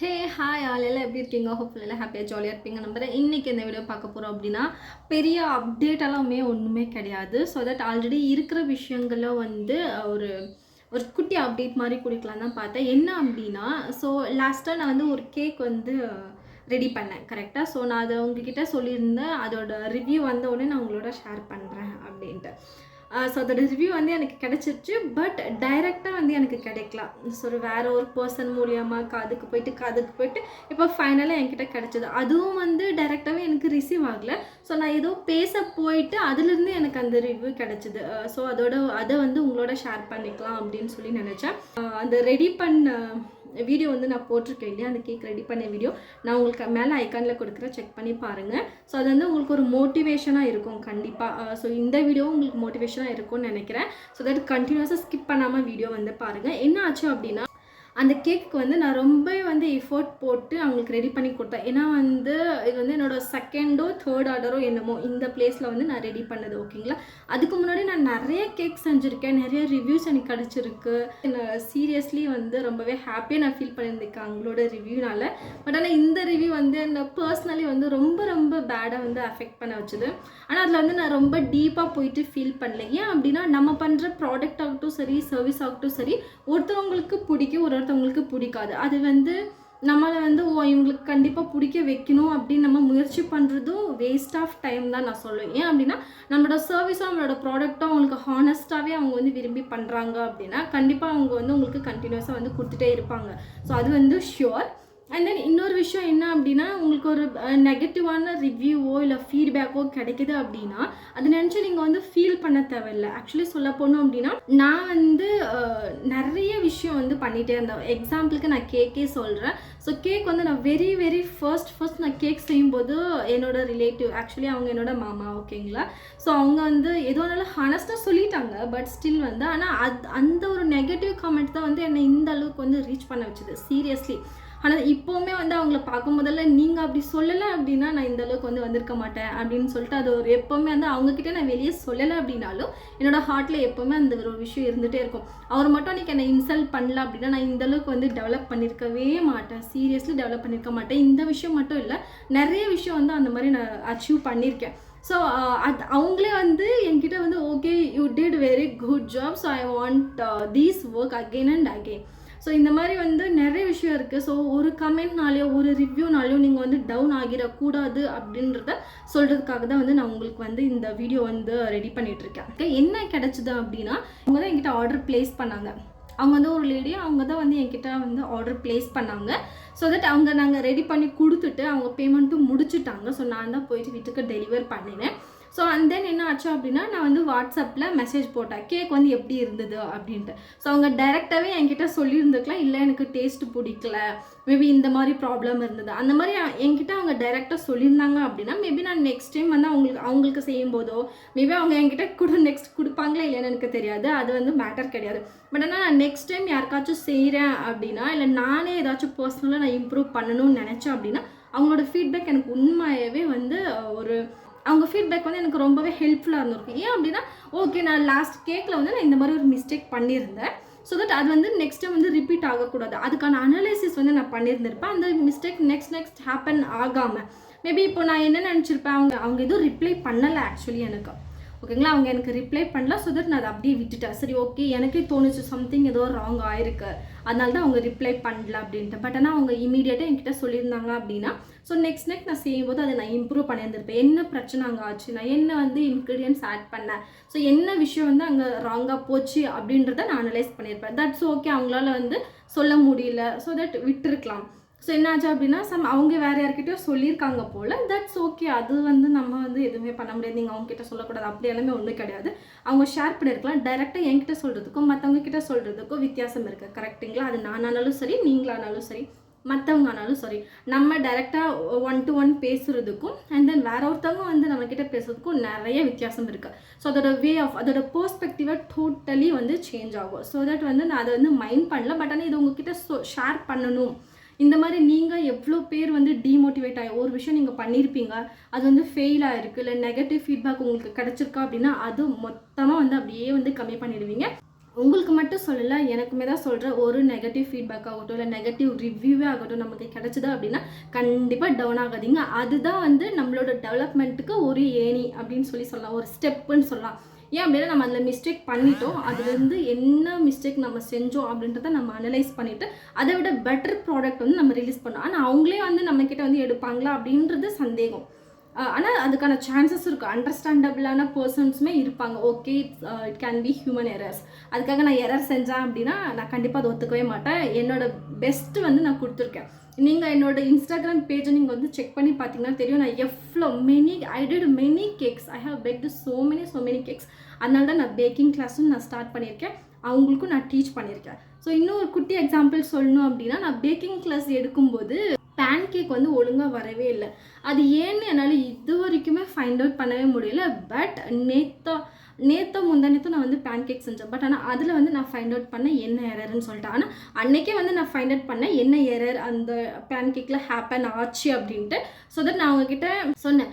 Hey hi all எல்லாம் எப்படி இருக்கீங்க? ஹோப்ஃபுல் எல்லாம் ஹாப்பியாக ஜாலியாக இருப்பீங்க நம்புறேன். இன்றைக்கி இந்த வீடியோ பார்க்க போகிறோம் அப்படின்னா பெரிய அப்டேட்டெல்லாமே ஒன்றுமே கிடையாது. ஸோ தட் ஆல்ரெடி இருக்கிற விஷயங்கள வந்து ஒரு ஒரு குட்டி அப்டேட் மாதிரி கொடுக்கலாம் தான் பார்த்தேன். என்ன அப்படின்னா, ஸோ லாஸ்ட்டாக நான் வந்து ஒரு கேக் வந்து ரெடி பண்ணேன் கரெக்டாக. ஸோ நான் அதை உங்ககிட்ட சொல்லியிருந்தேன், அதோட ரிவ்யூ வந்த உடனே நான் உங்களோட ஷேர் பண்ணுறேன் அப்படின்ட்டு. ஸோ அதோட ரிவ்யூ வந்து எனக்கு கிடச்சிருச்சு. பட் டைரெக்டாக வந்து எனக்கு கிடைக்கல. ஸோ வேறு ஒரு பர்சன் மூலியமாக காதுக்கு போயிட்டு இப்போ ஃபைனலாக என்கிட்ட கிடச்சிது. அதுவும் வந்து டைரெக்டாகவே எனக்கு ரிசீவ் ஆகலை. ஸோ நான் ஏதோ பேச போயிட்டு அதுலேருந்து எனக்கு அந்த ரிவ்யூ கிடச்சிது. ஸோ அதை வந்து உங்களோட ஷேர் பண்ணிக்கலாம் அப்படின்னு சொல்லி நினச்சேன். அந்த ரெடி பண்ண வீடியோ வந்து நான் போட்டிருக்கேன் இல்லையா, அந்த கேக் ரெடி பண்ண வீடியோ நான் உங்களுக்கு மேலே ஐக்கானில் கொடுக்குறேன், செக் பண்ணி பாருங்கள். ஸோ அது வந்து உங்களுக்கு ஒரு மோட்டிவேஷனாக இருக்கும் கண்டிப்பாக. ஸோ இந்த வீடியோவும் உங்களுக்கு மோட்டிவேஷனாக இருக்கும்னு நினைக்கிறேன். ஸோ தட் கண்டினியூஸாக ஸ்கிப் பண்ணாமல் வீடியோ வந்து பாருங்கள். என்ன ஆச்சு அப்படின்னா, அந்த கேக்கு வந்து நான் ரொம்ப வந்து எஃபோர்ட் போட்டு அவங்களுக்கு ரெடி பண்ணி கொடுத்தேன். ஏன்னா வந்து இது வந்து என்னோடய செகண்டோ தேர்ட் ஆர்டரோ என்னமோ இந்த பிளேஸில் வந்து நான் ரெடி பண்ணது, ஓகேங்களா. அதுக்கு முன்னாடி நான் நிறைய கேக் செஞ்சுருக்கேன், நிறைய ரிவ்யூஸ் எனக்கு கிடச்சிருக்கு. சீரியஸ்லி வந்து ரொம்பவே ஹாப்பியாக நான் ஃபீல் பண்ணியிருந்தேன் அவங்களோட ரிவ்யூனால். பட் ஆனால் இந்த ரிவ்யூ வந்து என்னை பர்சனலி வந்து ரொம்ப ரொம்ப பேடாக வந்து அஃபெக்ட் பண்ண வச்சுது. ஆனால் அதில் வந்து நான் ரொம்ப டீப்பாக போயிட்டு ஃபீல் பண்ணல. ஏன் அப்படின்னா, நம்ம பண்ணுற ப்ராடக்ட் ஆகட்டும் சரி, சர்வீஸ் ஆகட்டும் சரி, ஒருத்தவங்களுக்கு பிடிக்கும், ஒருத்தவங்களுக்கு பிடிக்காது. அது வந்து நம்மளை வந்து இவங்களுக்கு கண்டிப்பாக பிடிக்க வைக்கணும் அப்படின்னு நம்ம முயற்சி பண்ணுறதும் வேஸ்ட் ஆஃப் டைம் தான் நான் சொல்லுவேன். ஏன் அப்படின்னா, நம்மளோட சர்வீஸும் நம்மளோட ப்ராடக்ட்டும் அவங்களுக்கு ஹானஸ்ட்டாகவே அவங்க வந்து விரும்பி பண்ணுறாங்க அப்படின்னா கண்டிப்பாக அவங்க வந்து உங்களுக்கு கண்டினியூஸாக வந்து கொடுத்துட்டே இருப்பாங்க. ஸோ அது வந்து ஷியோர். அண்ட் தென் இன்னொரு விஷயம் என்ன அப்படின்னா, உங்களுக்கு ஒரு நெகட்டிவான ரிவ்யூவோ இல்லை ஃபீட்பேக்கோ கிடைக்குது அப்படின்னா அதை நினச்சி நீங்கள் வந்து ஃபீல் பண்ண தேவையில்லை. ஆக்சுவலி சொல்ல போனோம் அப்படின்னா, நான் வந்து நிறைய விஷயம் வந்து பண்ணிகிட்டே இருந்தேன். எக்ஸாம்பிளுக்கு நான் கேக்கே சொல்கிறேன். ஸோ கேக் வந்து நான் வெரி ஃபர்ஸ்ட் நான் கேக் செய்யும்போது என்னோட ரிலேட்டிவ், ஆக்சுவலி அவங்க என்னோட மாமா, ஓகேங்களா. ஸோ அவங்க வந்து ஏதோ நல்லா ஹானஸ்ட்டாக சொல்லிட்டாங்க. பட் ஸ்டில் வந்து ஆனால் அந்த ஒரு நெகட்டிவ் கமெண்ட் தான் வந்து என்னை இந்த அளவுக்கு வந்து ரீச் பண்ண வச்சுது சீரியஸ்லி. ஆனால் இப்போவுமே வந்து அவங்கள பார்க்கும் போதெல்லாம், நீங்கள் அப்படி சொல்லலை அப்படின்னா நான் இந்த அளவுக்கு வந்து வந்திருக்க மாட்டேன் அப்படின்னு சொல்லிட்டு அது ஒரு எப்போவுமே வந்து அவங்கக்கிட்ட நான் வெளியே சொல்லலை அப்படின்னாலும் என்னோடய ஹார்ட்டில் எப்போவுமே அந்த ஒரு விஷயம் இருந்துகிட்டே இருக்கும். அவர் மட்டும் அன்றைக்கி என்னை இன்சல்ட் பண்ணல அப்படின்னா நான் இந்த அளவுக்கு வந்து டெவலப் பண்ணியிருக்கவே மாட்டேன். சீரியஸ்லி டெவலப் பண்ணியிருக்க மாட்டேன். இந்த விஷயம் மட்டும் இல்லை, நிறைய விஷயம் வந்து அந்த மாதிரி நான் அச்சீவ் பண்ணியிருக்கேன். ஸோ அது அவங்களே வந்து என்கிட்ட வந்து, okay you did very good job, so I want these work again and again. So இந்த மாதிரி வந்து நிறைய விஷயம் இருக்குது. ஸோ ஒரு கமெண்ட்னாலேயோ ஒரு ரிவ்யூனாலேயோ நீங்கள் வந்து டவுன் ஆகிடக்கூடாது அப்படின்றத சொல்கிறதுக்காக தான் வந்து நான் உங்களுக்கு வந்து இந்த வீடியோ வந்து ரெடி பண்ணிகிட்ருக்கேன். ஓகே, என்ன கிடச்சிது அப்படின்னா, அவங்க தான் என்கிட்ட ஆர்டர் ப்ளேஸ் பண்ணாங்க. அவங்க வந்து ஒரு லேடி, அவங்க தான் வந்து என்கிட்ட வந்து ஆர்டர் ப்ளேஸ் பண்ணாங்க. ஸோ தட் அவங்க நாங்கள் ரெடி பண்ணி கொடுத்துட்டு அவங்க பேமெண்ட்டும் முடிச்சுட்டாங்க. ஸோ நான் தான் போயிட்டு வீட்டுக்கு டெலிவர் பண்ணினேன். ஸோ அண்ட் தென் என்ன ஆச்சு அப்படின்னா, நான் வந்து வாட்ஸ்அப்பில் மெசேஜ் போட்டேன், கேக் வந்து எப்படி இருந்தது அப்படின்ட்டு. ஸோ அவங்க டைரெக்டாகவே என்கிட்ட சொல்லியிருந்துக்கலாம், இல்லை எனக்கு டேஸ்ட்டு பிடிக்கல, மேபி இந்த மாதிரி ப்ராப்ளம் இருந்தது, அந்த மாதிரி என்கிட்ட அவங்க டைரெக்டாக சொல்லியிருந்தாங்க அப்படின்னா மேபி நான் நெக்ஸ்ட் டைம் வந்து அவங்களுக்கு செய்யும்போதோ மேபி அவங்க என்கிட்ட நெக்ஸ்ட் கொடுப்பாங்களா இல்லைன்னு எனக்கு தெரியாது, அது வந்து மேட்டர் கிடையாது. பட் ஆனால் நான் நெக்ஸ்ட் டைம் யாருக்காச்சும் செய்கிறேன் அப்படின்னா, இல்லை நானே ஏதாச்சும் பர்சனலாக நான் இம்ப்ரூவ் பண்ணணும்னு நினச்சேன் அப்படின்னா அவங்களோட ஃபீட்பேக் எனக்கு உண்மையாகவே வந்து அவங்க ஃபீட்பேக் வந்து எனக்கு ரொம்பவே ஹெல்ப்ஃபுல்லாக இருந்திருக்கும். ஏன் அப்படின்னா, ஓகே நான் லாஸ்ட் கேக்கில் வந்து நான் இந்த மாதிரி ஒரு மிஸ்டேக் பண்ணியிருந்தேன். ஸோ தட் அது வந்து நெக்ஸ்ட் டைம் வந்து ரிப்பீட் ஆகக்கூடாது, அதுக்கான அனலைசிஸ் வந்து நான் பண்ணியிருந்திருப்பேன். அந்த மிஸ்டேக் நெக்ஸ்ட் ஹேப்பன் ஆகாமல் மேபி இப்போ நான் என்ன நினச்சிருப்பேன், அவங்க எதுவும் ரிப்ளை பண்ணலை ஆக்சுவலி எனக்கு, ஓகேங்களா. அவங்க எனக்கு ரிப்ளை பண்ணல. ஸோ தட் நான் அதை அப்படியே விட்டுட்டேன். சரி, ஓகே எனக்கே தோணுச்சு சம்திங் ஏதோ ராங் ஆயிருக்கு, அதனால தான் அவங்க ரிப்ளை பண்ணல அப்படின்ட்டு. பட் ஆனால் அவங்க இமீடியட்டாக என்கிட்ட சொல்லியிருந்தாங்க அப்படின்னா, ஸோ நெக்ஸ்ட் நான் செய்யும்போது அதை நான் இம்ப்ரூவ் பண்ணியிருந்திருப்பேன். என்ன பிரச்சனை அங்கே ஆச்சு, நான் என்ன வந்து இன்க்ரீடியன்ஸ் ஆட் பண்ணேன், ஸோ என்ன விஷயம் வந்து அங்கே ராங்காக போச்சு அப்படின்றத நான் அனலைஸ் பண்ணியிருப்பேன். தட்ஸ் ஓகே, அவங்களால வந்து சொல்ல முடியல, ஸோ தட் விட்டுருக்கலாம். ஸோ என்னாச்சு அப்படின்னா, அவங்க வேறு யார்கிட்டயும் சொல்லியிருக்காங்க போல், தட்ஸ் ஓகே. அது வந்து நம்ம வந்து எதுவுமே பண்ண முடியாது, நீங்கள் அவங்ககிட்ட சொல்லக்கூடாது அப்படி எல்லாமே ஒன்றும் கிடையாது. அவங்க ஷேர் பண்ணியிருக்கலாம். டைரெக்டாக என்கிட்ட சொல்கிறதுக்கும் மற்றவங்க கிட்ட சொல்கிறதுக்கும் வித்தியாசம் இருக்குது, கரெக்டுங்களா. அது நானானாலும் சரி, நீங்களானாலும் சரி, மற்றவங்க ஆனாலும் சரி, நம்ம டைரெக்டாக 1-to-1 பேசுகிறதுக்கும் அண்ட் தென் வேற ஒருத்தவங்க வந்து நம்மக்கிட்ட பேசுறதுக்கும் நிறைய வித்தியாசம் இருக்குது. ஸோ அதோட பெர்ஸ்பெக்டிவை டோட்டலி வந்து சேஞ்ச் ஆகும். ஸோ தட் வந்து நான் அதை வந்து மைண்ட் பண்ணல. பட் ஆனால் இது உங்ககிட்ட ஷேர் பண்ணணும். இந்த மாதிரி நீங்கள் எவ்வளோ பேர் வந்து டீமோட்டிவேட் ஆகி ஒரு விஷயம் நீங்கள் பண்ணியிருப்பீங்க, அது வந்து ஃபெயில் ஆகிருக்கு, இல்லை நெகட்டிவ் ஃபீட்பேக் உங்களுக்கு கிடச்சிருக்கா அப்படின்னா அது மொத்தமாக வந்து அப்படியே வந்து கம்மி பண்ணிடுவீங்க. உங்களுக்கு மட்டும் சொல்லலை, எனக்குமே தான் சொல்கிறேன். ஒரு நெகட்டிவ் ஃபீட்பேக் ஆகட்டும், இல்லை நெகட்டிவ் ரிவ்யூவே ஆகட்டும் நமக்கு கிடச்சிது அப்படின்னா கண்டிப்பாக டவுன் ஆகாதீங்க. அதுதான் வந்து நம்மளோட டெவலப்மெண்ட்டுக்கு ஒரு ஏணி அப்படின்னு சொல்லலாம், ஒரு ஸ்டெப்புன்னு சொல்லலாம். ஏன் அப்படின்னா நம்ம அதில் மிஸ்டேக் பண்ணிட்டோம், அதுலேருந்து என்ன மிஸ்டேக் நம்ம செஞ்சோம் அப்படின்றத நம்ம அனலைஸ் பண்ணிவிட்டு அதை விட பெட்டர் ப்ராடக்ட் வந்து நம்ம ரிலீஸ் பண்ணோம். ஆனால் அவங்களே வந்து நம்மக்கிட்ட வந்து எடுப்பாங்களா அப்படின்றது சந்தேகம். ஆனால் அதுக்கான சான்சஸ் இருக்குது. அண்டர்ஸ்டாண்டபிளான பர்சன்ஸுமே இருப்பாங்க. Okay, it can be human errors. அதுக்காக நான் எரர் செஞ்சேன் அப்படின்னா நான் கண்டிப்பாக அதை ஒத்துக்கவே மாட்டேன். என்னோட பெஸ்ட்டு வந்து நான் கொடுத்துருக்கேன். நீங்கள் என்னோட இன்ஸ்டாகிராம் பேஜை நீங்கள் வந்து செக் பண்ணி பார்த்தீங்கன்னா தெரியும், நான் எவ்வளோ I did many cakes. I have baked so many cakes. அதனால தான் நான் பேக்கிங் கிளாஸும் நான் ஸ்டார்ட் பண்ணியிருக்கேன், அவங்களுக்கும் நான் டீச் பண்ணியிருக்கேன். ஸோ இன்னும் ஒரு குட்டி எக்ஸாம்பிள் சொல்லணும் அப்படின்னா, நான் பேக்கிங் கிளாஸ் எடுக்கும்போது பேன் கேக் வந்து ஒழுங்காக வரவே இல்லை. அது ஏன்னு என்னால் இது வரைக்குமே ஃபைண்ட் அவுட் பண்ணவே முடியல. பட் நேற்று முந்தானேத்து நான் வந்து பேன் கேக் செஞ்சேன். பட் ஆனால் அதில் வந்து நான் ஃபைண்ட் அவுட் பண்ணேன் என்ன எரர்ன்னு சொல்லிட்டு. ஆனால் அன்றைக்கே வந்து நான் ஃபைண்ட் அவுட் பண்ணேன் என்ன எரர் அந்த பேன் கேக்கில் ஹேப்பன் ஆச்சு அப்படின்ட்டு. ஸோ தட் நான் அவங்கக்கிட்ட சொன்னேன்,